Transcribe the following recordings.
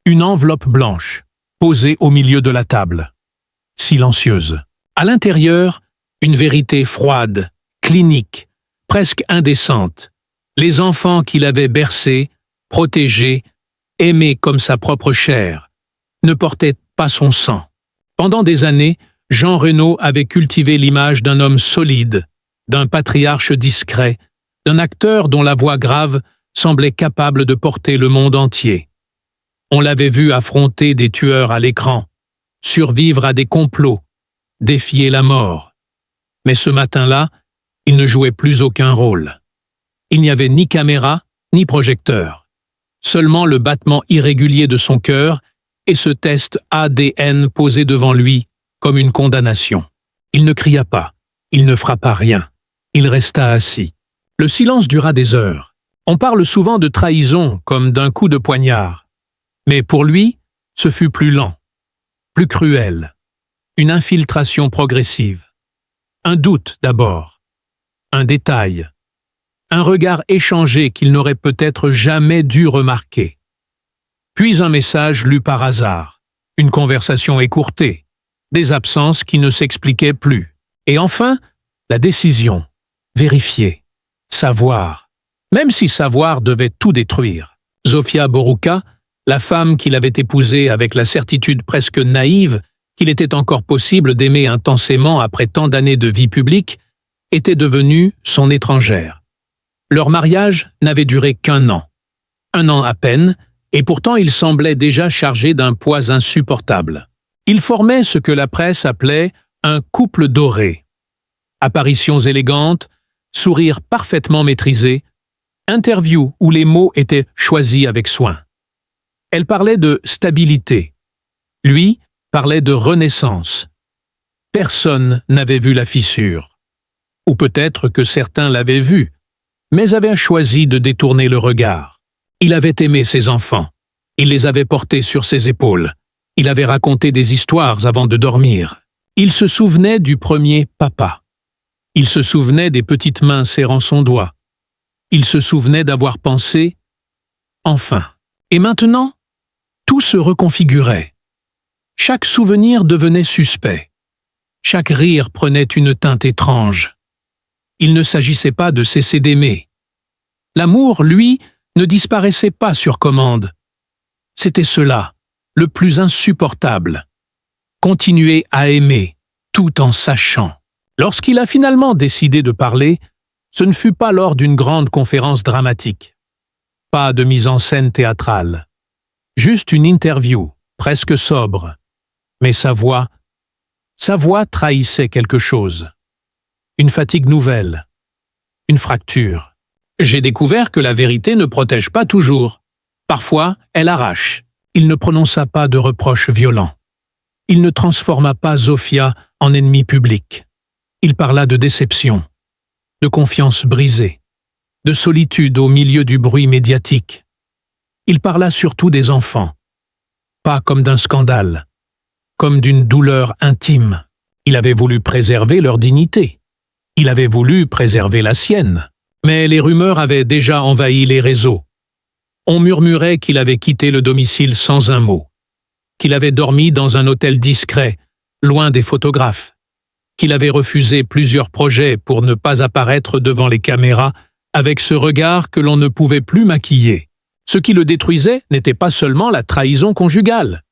Une enveloppe blanche, posée au milieu de la table. Silencieuse. À l'intérieur, une vérité froide, clinique, presque indécente. Les enfants qu'il avait bercés, protégés, aimés comme sa propre chair, ne portaient pas son sang. Pendant des années, Jean Reno avait cultivé l'image d'un homme solide, d'un patriarche discret, d'un acteur dont la voix grave semblait capable de porter le monde entier. On l'avait vu affronter des tueurs à l'écran, survivre à des complots, défier la mort. Mais ce matin-là, il ne jouait plus aucun rôle. Il n'y avait ni caméra, ni projecteur. Seulement le battement irrégulier de son cœur et ce test ADN posé devant lui comme une condamnation. Il ne cria pas, il ne frappa rien. Il resta assis. Le silence dura des heures. On parle souvent de trahison comme d'un coup de poignard. Mais pour lui, ce fut plus lent, plus cruel. Une infiltration progressive. Un doute d'abord. Un détail. Un regard échangé qu'il n'aurait peut-être jamais dû remarquer. Puis un message lu par hasard. Une conversation écourtée. Des absences qui ne s'expliquaient plus. Et enfin, la décision. Vérifier. Savoir. Même si savoir devait tout détruire. Zofia Boruca, la femme qu'il avait épousée avec la certitude presque naïve qu'il était encore possible d'aimer intensément après tant d'années de vie publique, était devenue son étrangère. Leur mariage n'avait duré qu'1 an. 1 an à peine, et pourtant il semblait déjà chargé d'un poids insupportable. Ils formaient ce que la presse appelait un couple doré. Apparitions élégantes, sourires parfaitement maîtrisés, interviews où les mots étaient choisis avec soin. Elle parlait de stabilité. Lui parlait de renaissance. Personne n'avait vu la fissure. Ou peut-être que certains l'avaient vue, mais avaient choisi de détourner le regard. Il avait aimé ses enfants. Il les avait portés sur ses épaules. Il avait raconté des histoires avant de dormir. Il se souvenait du premier papa. Il se souvenait des petites mains serrant son doigt. Il se souvenait d'avoir pensé « enfin ». Et maintenant, tout se reconfigurait. Chaque souvenir devenait suspect. Chaque rire prenait une teinte étrange. Il ne s'agissait pas de cesser d'aimer. L'amour, lui, ne disparaissait pas sur commande. C'était cela, le plus insupportable. Continuer à aimer, tout en sachant. Lorsqu'il a finalement décidé de parler, ce ne fut pas lors d'une grande conférence dramatique. Pas de mise en scène théâtrale. Juste une interview, presque sobre. Mais sa voix trahissait quelque chose. Une fatigue nouvelle. Une fracture. J'ai découvert que la vérité ne protège pas toujours. Parfois, elle arrache. Il ne prononça pas de reproches violents. Il ne transforma pas Zofia en ennemi public. Il parla de déception, de confiance brisée, de solitude au milieu du bruit médiatique. Il parla surtout des enfants, pas comme d'un scandale, comme d'une douleur intime. Il avait voulu préserver leur dignité. Il avait voulu préserver la sienne. Mais les rumeurs avaient déjà envahi les réseaux. On murmurait qu'il avait quitté le domicile sans un mot, qu'il avait dormi dans un hôtel discret, loin des photographes, qu'il avait refusé plusieurs projets pour ne pas apparaître devant les caméras avec ce regard que l'on ne pouvait plus maquiller. Ce qui le détruisait n'était pas seulement la trahison conjugale.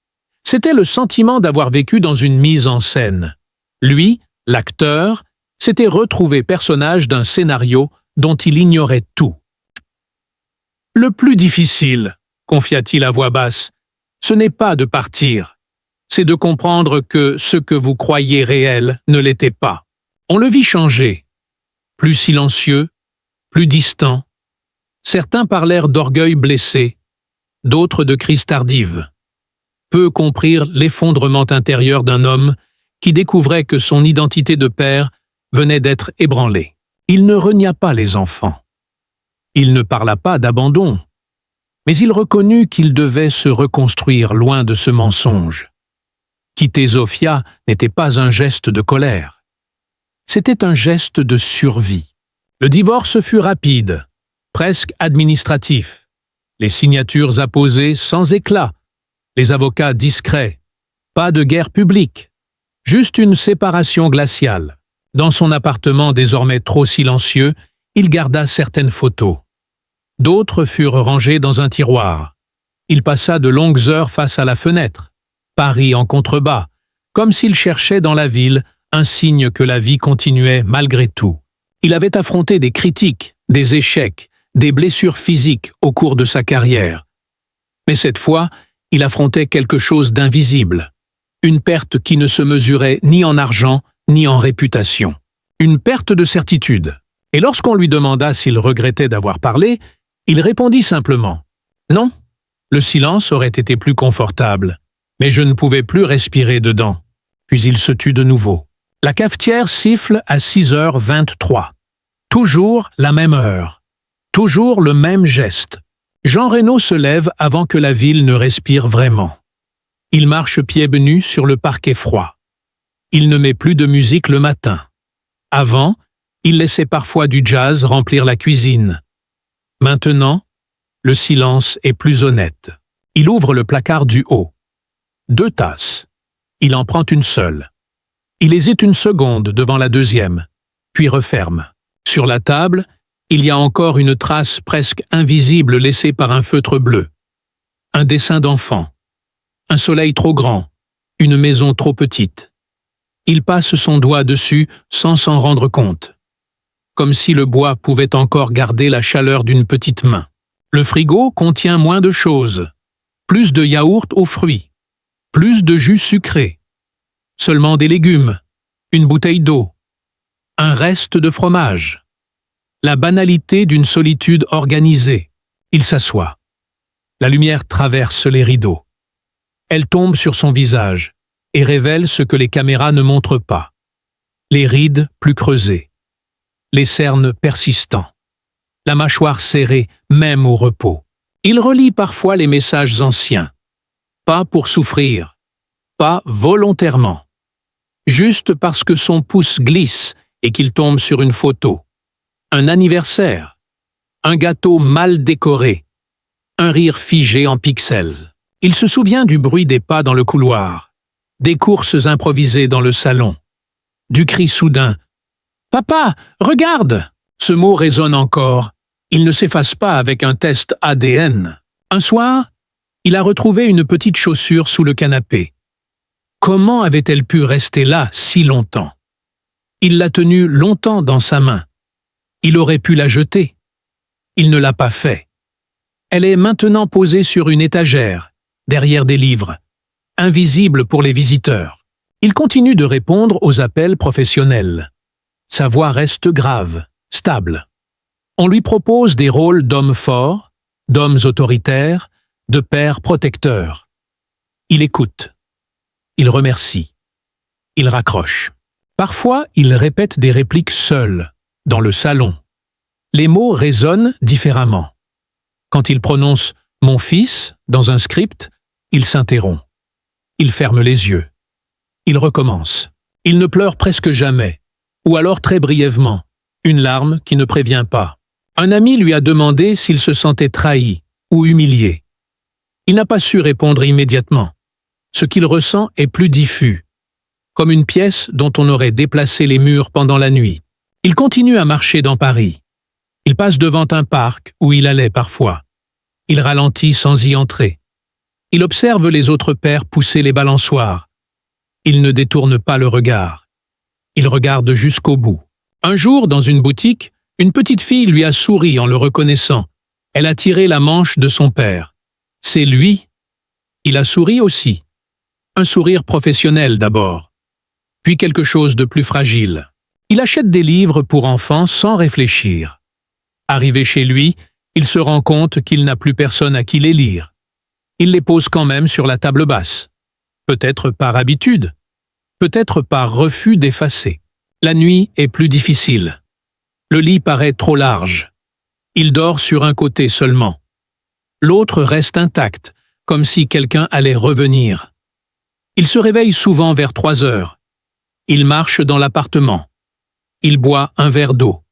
C'était le sentiment d'avoir vécu dans une mise en scène. Lui, l'acteur, s'était retrouvé personnage d'un scénario dont il ignorait tout. « Le plus difficile, confia-t-il à voix basse, ce n'est pas de partir. C'est de comprendre que ce que vous croyez réel ne l'était pas. » On le vit changer. Plus silencieux, plus distant. Certains parlèrent d'orgueil blessé, d'autres de crise tardive. Peu comprirent l'effondrement intérieur d'un homme qui découvrait que son identité de père venait d'être ébranlée. Il ne renia pas les enfants. Il ne parla pas d'abandon, mais il reconnut qu'il devait se reconstruire loin de ce mensonge. Quitter Zofia n'était pas un geste de colère. C'était un geste de survie. Le divorce fut rapide, presque administratif. Les signatures apposées sans éclat, les avocats discrets. Pas de guerre publique. Juste une séparation glaciale. Dans son appartement désormais trop silencieux, il garda certaines photos. D'autres furent rangées dans un tiroir. Il passa de longues heures face à la fenêtre. Paris en contrebas, comme s'il cherchait dans la ville un signe que la vie continuait malgré tout. Il avait affronté des critiques, des échecs, des blessures physiques au cours de sa carrière. Mais cette fois, il affrontait quelque chose d'invisible. Une perte qui ne se mesurait ni en argent, ni en réputation. Une perte de certitude. Et lorsqu'on lui demanda s'il regrettait d'avoir parlé, il répondit simplement « Non, le silence aurait été plus confortable, mais je ne pouvais plus respirer dedans. » Puis il se tut de nouveau. La cafetière siffle à 6h23. Toujours la même heure. Toujours le même geste. Jean Reno se lève avant que la ville ne respire vraiment. Il marche pieds nus sur le parquet froid. Il ne met plus de musique le matin. Avant, il laissait parfois du jazz remplir la cuisine. Maintenant, le silence est plus honnête. Il ouvre le placard du haut. 2 tasses. Il en prend une seule. Il hésite une seconde devant la deuxième, puis referme. Sur la table, il y a encore une trace presque invisible laissée par un feutre bleu. Un dessin d'enfant. Un soleil trop grand. Une maison trop petite. Il passe son doigt dessus sans s'en rendre compte. Comme si le bois pouvait encore garder la chaleur d'une petite main. Le frigo contient moins de choses. Plus de yaourt aux fruits. Plus de jus sucré. Seulement des légumes. Une bouteille d'eau. Un reste de fromage. La banalité d'une solitude organisée. Il s'assoit. La lumière traverse les rideaux. Elle tombe sur son visage et révèle ce que les caméras ne montrent pas. Les rides plus creusées. Les cernes persistants. La mâchoire serrée même au repos. Il relit parfois les messages anciens. Pas pour souffrir. Pas volontairement. Juste parce que son pouce glisse et qu'il tombe sur une photo. Un anniversaire. Un gâteau mal décoré. Un rire figé en pixels. Il se souvient du bruit des pas dans le couloir. Des courses improvisées dans le salon. Du cri soudain. « Papa, regarde !» Ce mot résonne encore. Il ne s'efface pas avec un test ADN. Un soir, il a retrouvé une petite chaussure sous le canapé. Comment avait-elle pu rester là si longtemps? Il l'a tenue longtemps dans sa main. Il aurait pu la jeter. Il ne l'a pas fait. Elle est maintenant posée sur une étagère, derrière des livres, invisible pour les visiteurs. Il continue de répondre aux appels professionnels. Sa voix reste grave, stable. On lui propose des rôles d'hommes forts, d'hommes autoritaires, de pères protecteurs. Il écoute. Il remercie. Il raccroche. Parfois, il répète des répliques seul, dans le salon. Les mots résonnent différemment. Quand il prononce « mon fils » dans un script, il s'interrompt. Il ferme les yeux. Il recommence. Il ne pleure presque jamais, ou alors très brièvement, une larme qui ne prévient pas. Un ami lui a demandé s'il se sentait trahi ou humilié. Il n'a pas su répondre immédiatement. Ce qu'il ressent est plus diffus, comme une pièce dont on aurait déplacé les murs pendant la nuit. Il continue à marcher dans Paris. Il passe devant un parc où il allait parfois. Il ralentit sans y entrer. Il observe les autres pères pousser les balançoires. Il ne détourne pas le regard. Il regarde jusqu'au bout. Un jour, dans une boutique, une petite fille lui a souri en le reconnaissant. Elle a tiré la manche de son père. C'est lui. Il a souri aussi. Un sourire professionnel d'abord. Puis quelque chose de plus fragile. Il achète des livres pour enfants sans réfléchir. Arrivé chez lui, il se rend compte qu'il n'a plus personne à qui les lire. Il les pose quand même sur la table basse. Peut-être par habitude. Peut-être par refus d'effacer. La nuit est plus difficile. Le lit paraît trop large. Il dort sur un côté seulement. L'autre reste intact, comme si quelqu'un allait revenir. Il se réveille souvent vers 3 heures. Il marche dans l'appartement. Il boit un verre d'eau.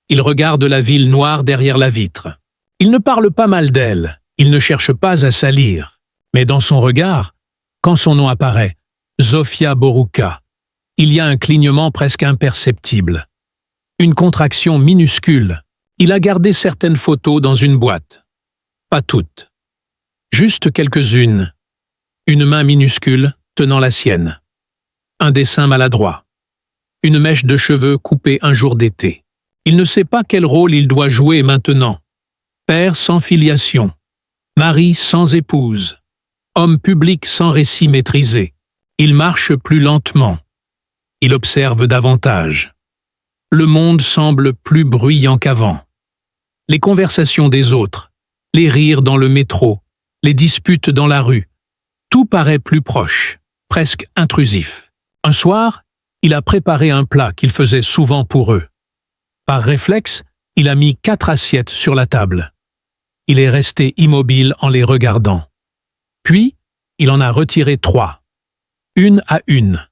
Il regarde la ville noire derrière la vitre. Il ne parle pas mal d'elle. Il ne cherche pas à salir. Mais dans son regard, quand son nom apparaît, Zofia Boruca, il y a un clignement presque imperceptible. Une contraction minuscule. Il a gardé certaines photos dans une boîte. Pas toutes. Juste quelques-unes. Une main minuscule tenant la sienne. Un dessin maladroit. Une mèche de cheveux coupée un jour d'été. Il ne sait pas quel rôle il doit jouer maintenant. Père sans filiation. Mari sans épouse. Homme public sans récit maîtrisé. Il marche plus lentement. Il observe davantage. Le monde semble plus bruyant qu'avant. Les conversations des autres, les rires dans le métro, les disputes dans la rue, tout paraît plus proche, presque intrusif. Un soir, il a préparé un plat qu'il faisait souvent pour eux. Par réflexe, il a mis 4 assiettes sur la table. Il est resté immobile en les regardant. Puis, il en a retiré 3, une à une.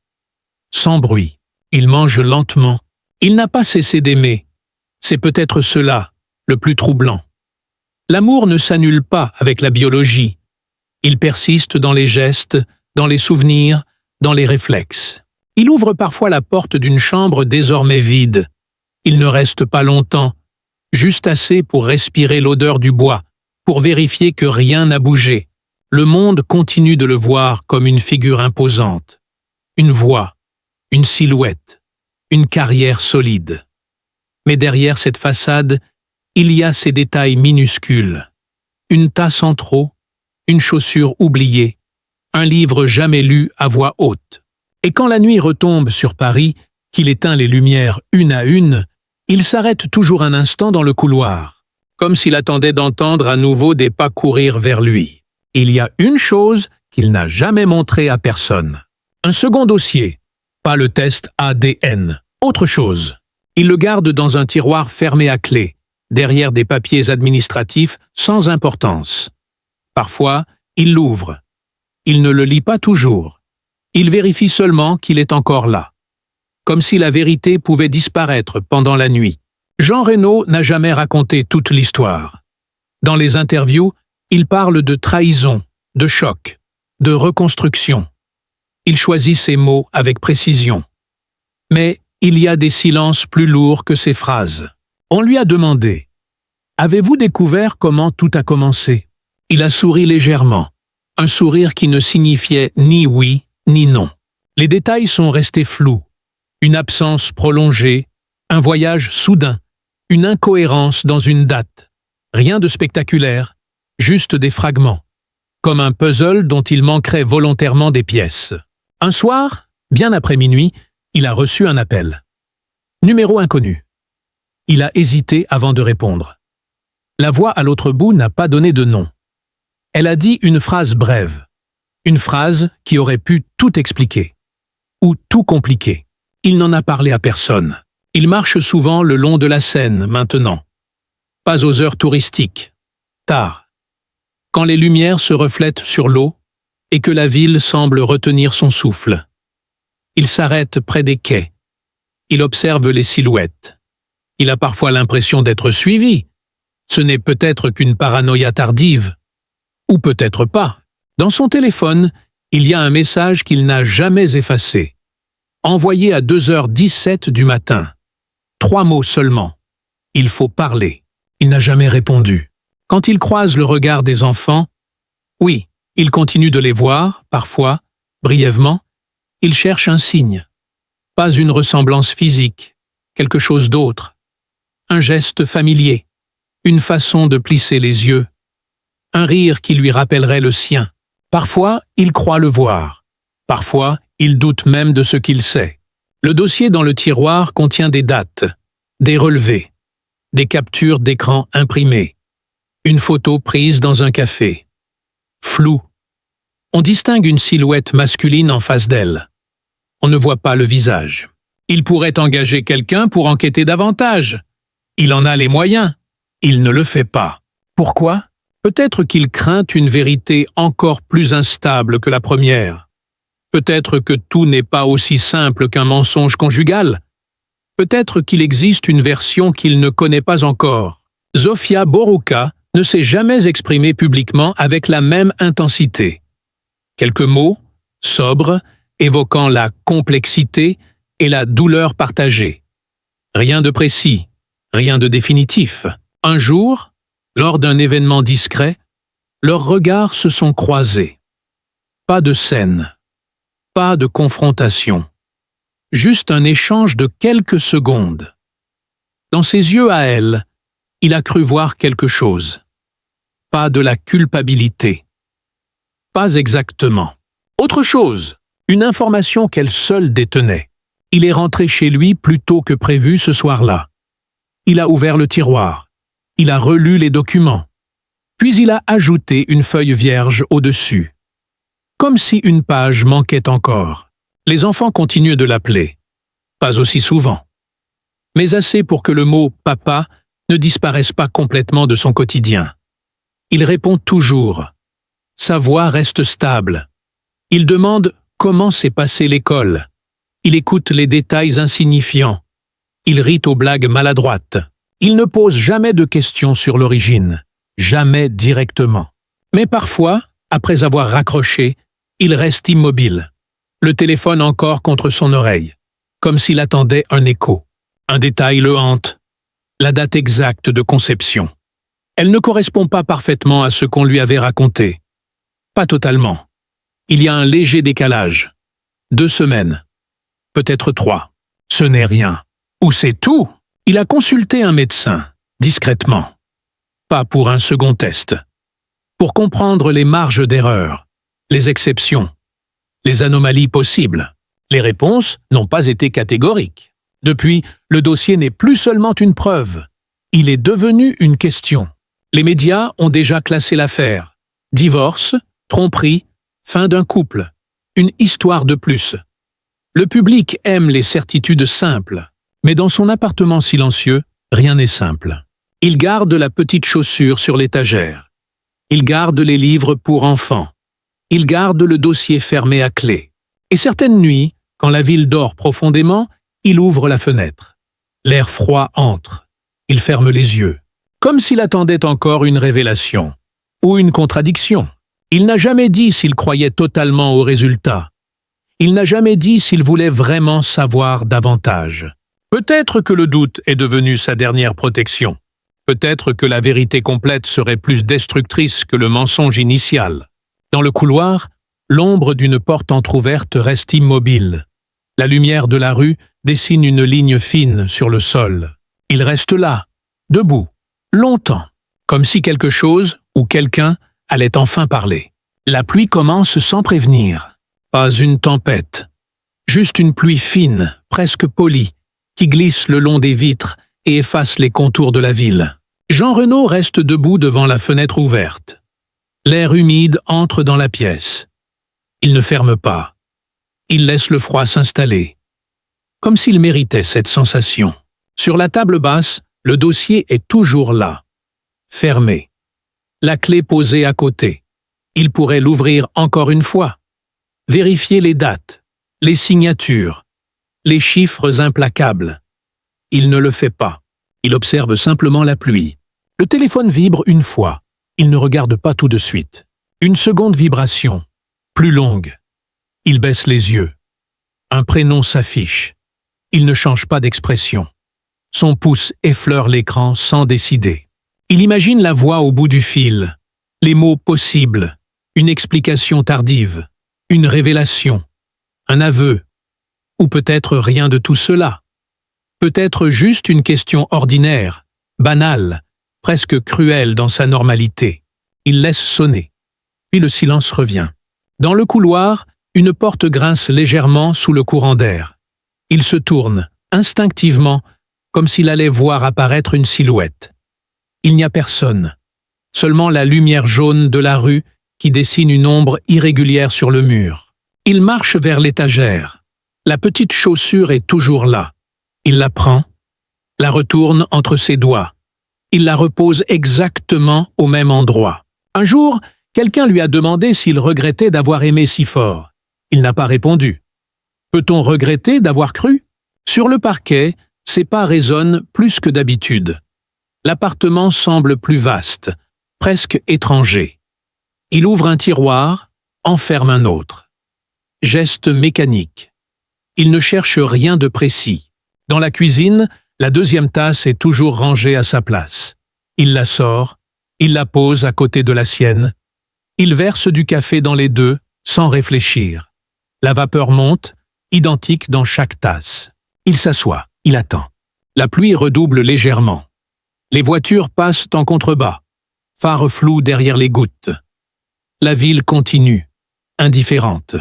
Sans bruit, il mange lentement. Il n'a pas cessé d'aimer. C'est peut-être cela, le plus troublant. L'amour ne s'annule pas avec la biologie. Il persiste dans les gestes, dans les souvenirs, dans les réflexes. Il ouvre parfois la porte d'une chambre désormais vide. Il ne reste pas longtemps, juste assez pour respirer l'odeur du bois, pour vérifier que rien n'a bougé. Le monde continue de le voir comme une figure imposante. Une voix, une silhouette, une carrière solide. Mais derrière cette façade, il y a ces détails minuscules. Une tasse en trop, une chaussure oubliée, un livre jamais lu à voix haute. Et quand la nuit retombe sur Paris, qu'il éteint les lumières une à une, il s'arrête toujours un instant dans le couloir, comme s'il attendait d'entendre à nouveau des pas courir vers lui. Il y a une chose qu'il n'a jamais montrée à personne. Un second dossier, pas le test ADN, autre chose. Il le garde dans un tiroir fermé à clé, derrière des papiers administratifs sans importance. Parfois, il l'ouvre. Il ne le lit pas toujours. Il vérifie seulement qu'il est encore là. Comme si la vérité pouvait disparaître pendant la nuit. Jean Reno n'a jamais raconté toute l'histoire. Dans les interviews, il parle de trahison, de choc, de reconstruction. Il choisit ses mots avec précision. Mais il y a des silences plus lourds que ces phrases. On lui a demandé « Avez-vous découvert comment tout a commencé ?» Il a souri légèrement, un sourire qui ne signifiait ni oui ni non. Les détails sont restés flous. Une absence prolongée, un voyage soudain, une incohérence dans une date. Rien de spectaculaire, juste des fragments. Comme un puzzle dont il manquerait volontairement des pièces. Un soir, bien après minuit, il a reçu un appel. Numéro inconnu. Il a hésité avant de répondre. La voix à l'autre bout n'a pas donné de nom. Elle a dit une phrase brève. Une phrase qui aurait pu tout expliquer. Ou tout compliquer. Il n'en a parlé à personne. Il marche souvent le long de la Seine maintenant. Pas aux heures touristiques. Tard. Quand les lumières se reflètent sur l'eau et que la ville semble retenir son souffle. Il s'arrête près des quais. Il observe les silhouettes. Il a parfois l'impression d'être suivi. Ce n'est peut-être qu'une paranoïa tardive. Ou peut-être pas. Dans son téléphone, il y a un message qu'il n'a jamais effacé. Envoyé à 2h17 du matin. 3 mots seulement. Il faut parler. Il n'a jamais répondu. Quand il croise le regard des enfants, oui, il continue de les voir, parfois, brièvement, il cherche un signe. Pas une ressemblance physique, quelque chose d'autre. Un geste familier, une façon de plisser les yeux, un rire qui lui rappellerait le sien. Parfois, il croit le voir. Parfois, il doute même de ce qu'il sait. Le dossier dans le tiroir contient des dates, des relevés, des captures d'écran imprimées, une photo prise dans un café. Flou. On distingue une silhouette masculine en face d'elle. On ne voit pas le visage. Il pourrait engager quelqu'un pour enquêter davantage. Il en a les moyens. Il ne le fait pas. Pourquoi ? Peut-être qu'il craint une vérité encore plus instable que la première. Peut-être que tout n'est pas aussi simple qu'un mensonge conjugal. Peut-être qu'il existe une version qu'il ne connaît pas encore. Zofia Boruca ne s'est jamais exprimée publiquement avec la même intensité. Quelques mots, sobres, évoquant la complexité et la douleur partagée. Rien de précis, rien de définitif. Un jour, lors d'un événement discret, leurs regards se sont croisés. Pas de scène, pas de confrontation. Juste un échange de quelques secondes. Dans ses yeux à elle, il a cru voir quelque chose. Pas de la culpabilité. Pas exactement. Autre chose, une information qu'elle seule détenait. Il est rentré chez lui plus tôt que prévu ce soir-là. Il a ouvert le tiroir. Il a relu les documents. Puis il a ajouté une feuille vierge au-dessus. Comme si une page manquait encore. Les enfants continuent de l'appeler. Pas aussi souvent. Mais assez pour que le mot « papa » ne disparaisse pas complètement de son quotidien. Il répond toujours. Sa voix reste stable. Il demande comment s'est passée l'école. Il écoute les détails insignifiants. Il rit aux blagues maladroites. Il ne pose jamais de questions sur l'origine. Jamais directement. Mais parfois, après avoir raccroché, il reste immobile. Le téléphone encore contre son oreille, comme s'il attendait un écho. Un détail le hante. La date exacte de conception. Elle ne correspond pas parfaitement à ce qu'on lui avait raconté. Pas totalement. Il y a un léger décalage. 2 semaines. Peut-être 3. Ce n'est rien. Ou c'est tout. Il a consulté un médecin, discrètement. Pas pour un second test. Pour comprendre les marges d'erreur, les exceptions, les anomalies possibles. Les réponses n'ont pas été catégoriques. Depuis, le dossier n'est plus seulement une preuve. Il est devenu une question. Les médias ont déjà classé l'affaire. Divorce, tromperie, fin d'un couple. Une histoire de plus. Le public aime les certitudes simples. Mais dans son appartement silencieux, rien n'est simple. Il garde la petite chaussure sur l'étagère. Il garde les livres pour enfants. Il garde le dossier fermé à clé. Et certaines nuits, quand la ville dort profondément, il ouvre la fenêtre. L'air froid entre. Il ferme les yeux. Comme s'il attendait encore une révélation. Ou une contradiction. Il n'a jamais dit s'il croyait totalement au résultat. Il n'a jamais dit s'il voulait vraiment savoir davantage. Peut-être que le doute est devenu sa dernière protection. Peut-être que la vérité complète serait plus destructrice que le mensonge initial. Dans le couloir, l'ombre d'une porte entr'ouverte reste immobile. La lumière de la rue dessine une ligne fine sur le sol. Il reste là, debout, longtemps, comme si quelque chose ou quelqu'un allait enfin parler. La pluie commence sans prévenir. Pas une tempête. Juste une pluie fine, presque polie, qui glisse le long des vitres et efface les contours de la ville. Jean Renaud reste debout devant la fenêtre ouverte. L'air humide entre dans la pièce. Il ne ferme pas. Il laisse le froid s'installer. Comme s'il méritait cette sensation. Sur la table basse, le dossier est toujours là. Fermé. La clé posée à côté. Il pourrait l'ouvrir encore une fois. Vérifier les dates, les signatures, les chiffres implacables. Il ne le fait pas. Il observe simplement la pluie. Le téléphone vibre une fois. Il ne regarde pas tout de suite. Une seconde vibration, plus longue. Il baisse les yeux. Un prénom s'affiche. Il ne change pas d'expression. Son pouce effleure l'écran sans décider. Il imagine la voix au bout du fil, les mots possibles, une explication tardive, une révélation, un aveu, ou peut-être rien de tout cela. Peut-être juste une question ordinaire, banale, presque cruelle dans sa normalité. Il laisse sonner. Puis le silence revient. Dans le couloir, une porte grince légèrement sous le courant d'air. Il se tourne, instinctivement, comme s'il allait voir apparaître une silhouette. Il n'y a personne. Seulement la lumière jaune de la rue qui dessine une ombre irrégulière sur le mur. Il marche vers l'étagère. La petite chaussure est toujours là. Il la prend, la retourne entre ses doigts. Il la repose exactement au même endroit. Un jour, quelqu'un lui a demandé s'il regrettait d'avoir aimé si fort. Il n'a pas répondu. Peut-on regretter d'avoir cru? Sur le parquet, ses pas résonnent plus que d'habitude. L'appartement semble plus vaste, presque étranger. Il ouvre un tiroir, enferme un autre. Geste mécanique. Il ne cherche rien de précis. Dans la cuisine, la deuxième tasse est toujours rangée à sa place. Il la sort, il la pose à côté de la sienne. Il verse du café dans les deux, sans réfléchir. La vapeur monte, identique dans chaque tasse. Il s'assoit, il attend. La pluie redouble légèrement. Les voitures passent en contrebas, phares flous derrière les gouttes. La ville continue, indifférente.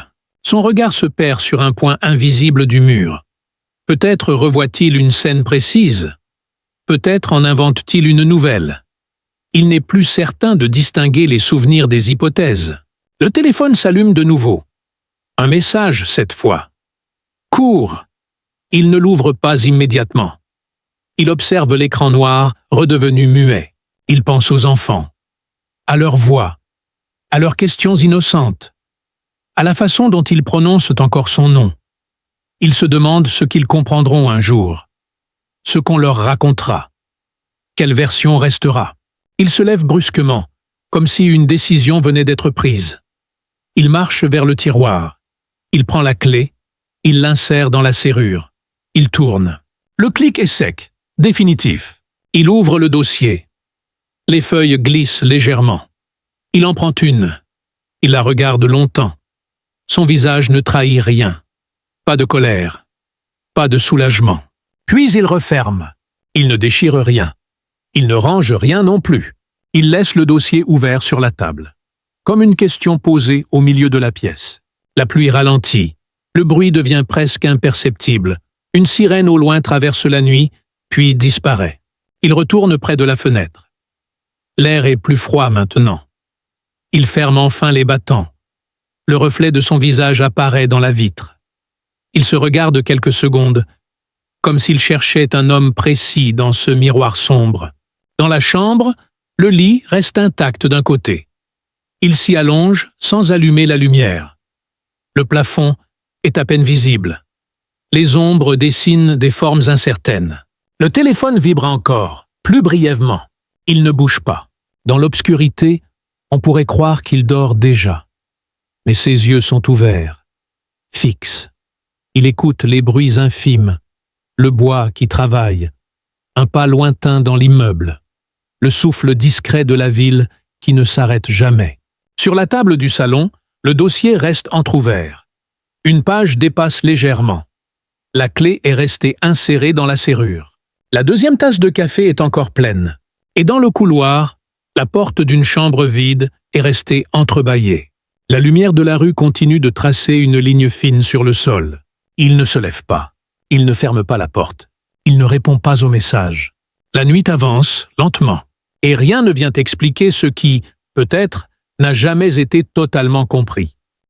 Son regard se perd sur un point invisible du mur. Peut-être revoit-il une scène précise. Peut-être en invente-t-il une nouvelle. Il n'est plus certain de distinguer les souvenirs des hypothèses. Le téléphone s'allume de nouveau. Un message cette fois. Cours. Il ne l'ouvre pas immédiatement. Il observe l'écran noir, redevenu muet. Il pense aux enfants, à leurs voix, à leurs questions innocentes, à la façon dont ils prononcent encore son nom. Il se demande ce qu'ils comprendront un jour, ce qu'on leur racontera, quelle version restera. Il se lève brusquement, comme si une décision venait d'être prise. Il marche vers le tiroir. Il prend la clé, il l'insère dans la serrure. Il tourne. Le clic est sec, définitif. Il ouvre le dossier. Les feuilles glissent légèrement. Il en prend une. Il la regarde longtemps. Son visage ne trahit rien. Pas de colère. Pas de soulagement. Puis il referme. Il ne déchire rien. Il ne range rien non plus. Il laisse le dossier ouvert sur la table. Comme une question posée au milieu de la pièce. La pluie ralentit. Le bruit devient presque imperceptible. Une sirène au loin traverse la nuit, puis disparaît. Il retourne près de la fenêtre. L'air est plus froid maintenant. Il ferme enfin les battants. Le reflet de son visage apparaît dans la vitre. Il se regarde quelques secondes, comme s'il cherchait un homme précis dans ce miroir sombre. Dans la chambre, le lit reste intact d'un côté. Il s'y allonge sans allumer la lumière. Le plafond est à peine visible. Les ombres dessinent des formes incertaines. Le téléphone vibre encore, plus brièvement. Il ne bouge pas. Dans l'obscurité, on pourrait croire qu'il dort déjà. Mais ses yeux sont ouverts, fixes. Il écoute les bruits infimes, le bois qui travaille, un pas lointain dans l'immeuble, le souffle discret de la ville qui ne s'arrête jamais. Sur la table du salon, le dossier reste entrouvert. Une page dépasse légèrement. La clé est restée insérée dans la serrure. La deuxième tasse de café est encore pleine. Et dans le couloir, la porte d'une chambre vide est restée entrebâillée. La lumière de la rue continue de tracer une ligne fine sur le sol. Il ne se lève pas. Il ne ferme pas la porte. Il ne répond pas au message. La nuit avance, lentement. Et rien ne vient expliquer ce qui, peut-être, n'a jamais été totalement compris.